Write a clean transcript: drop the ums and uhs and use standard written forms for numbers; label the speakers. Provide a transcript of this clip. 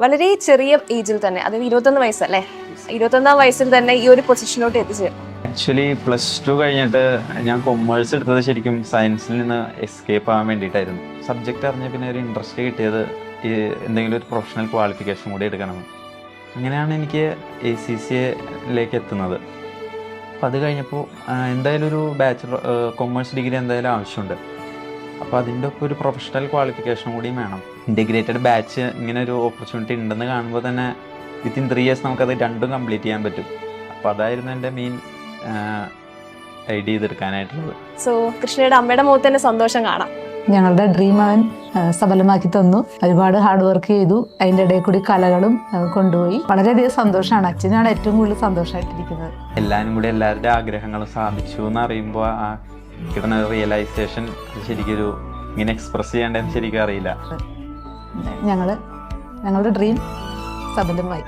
Speaker 1: വളരെ ചെറിയ ഏജിൽ തന്നെ, അതായത് 21 വയസ്സല്ലേ, 21 വയസ്സിൽ തന്നെ ഈ ഒരു പൊസിഷനിലോട്ട് എത്തിച്ചേരും.
Speaker 2: ആക്ച്വലി +2 കഴിഞ്ഞിട്ട് ഞാൻ കൊമേഴ്സ് എടുത്തത് ശരിക്കും സയൻസിൽ നിന്ന് എസ്കേപ്പ് ആവാൻ വേണ്ടിയിട്ടായിരുന്നു. സബ്ജക്റ്റ് അറിഞ്ഞ പിന്നെ ഒരു ഇൻട്രസ്റ്റ് കിട്ടിയത് ഈ എന്തെങ്കിലും ഒരു പ്രൊഫഷണൽ ക്വാളിഫിക്കേഷൻ കൂടി എടുക്കണം. അങ്ങനെയാണ് എനിക്ക് ACCA എത്തുന്നത്. അപ്പോൾ അത് കഴിഞ്ഞപ്പോൾ എന്തായാലും ഒരു ബാച്ചുലർ കൊമേഴ്സ് ഡിഗ്രി എന്തായാലും ആവശ്യമുണ്ട്. അപ്പോൾ അതിൻ്റെ ഒപ്പം ഒരു പ്രൊഫഷണൽ ക്വാളിഫിക്കേഷൻ കൂടിയും വേണം. ഇൻറ്റഗ്രേറ്റഡ് ബാച്ച് ഇങ്ങനെ ഒരു ഓപ്പർച്യൂണിറ്റി ഉണ്ടെന്ന് കാണുമ്പോൾ തന്നെ വിത്തിൻ 3 ഇയേഴ്സ് നമുക്കത് രണ്ടും കംപ്ലീറ്റ് ചെയ്യാൻ പറ്റും. അപ്പോൾ അതായിരുന്നു എൻ്റെ മെയിൻ ഐഡിയ ചെയ്തെടുക്കാനായിട്ടുള്ളത്.
Speaker 1: സോ കൃഷ്ണയുടെ അമ്മയുടെ മുഖത്ത് തന്നെ സന്തോഷം കാണാം.
Speaker 3: ഞങ്ങളുടെ ഡ്രീം അവൻ സഫലമാക്കി തന്നു. ഒരുപാട് ഹാർഡ് വർക്ക് ചെയ്തു. അതിൻ്റെ ഇടയിൽ കൂടി കലകളും കൊണ്ടുപോയി. വളരെയധികം സന്തോഷമാണ്. അച്ഛനാണ് ഏറ്റവും കൂടുതൽ സന്തോഷമായിട്ടിരിക്കുന്നത്.
Speaker 2: എല്ലാവരും കൂടി എല്ലാവരുടെ ആഗ്രഹങ്ങളും സാധിച്ചു എന്ന് അറിയുമ്പോൾ ആ കിട്ടുന്ന റിയലൈസേഷൻ ശരിക്കൊരു ഇങ്ങനെ എക്സ്പ്രസ് ചെയ്യേണ്ടതെന്ന് ശരിക്കും അറിയില്ല.
Speaker 3: ഞങ്ങളുടെ ഡ്രീം സഫലമായി.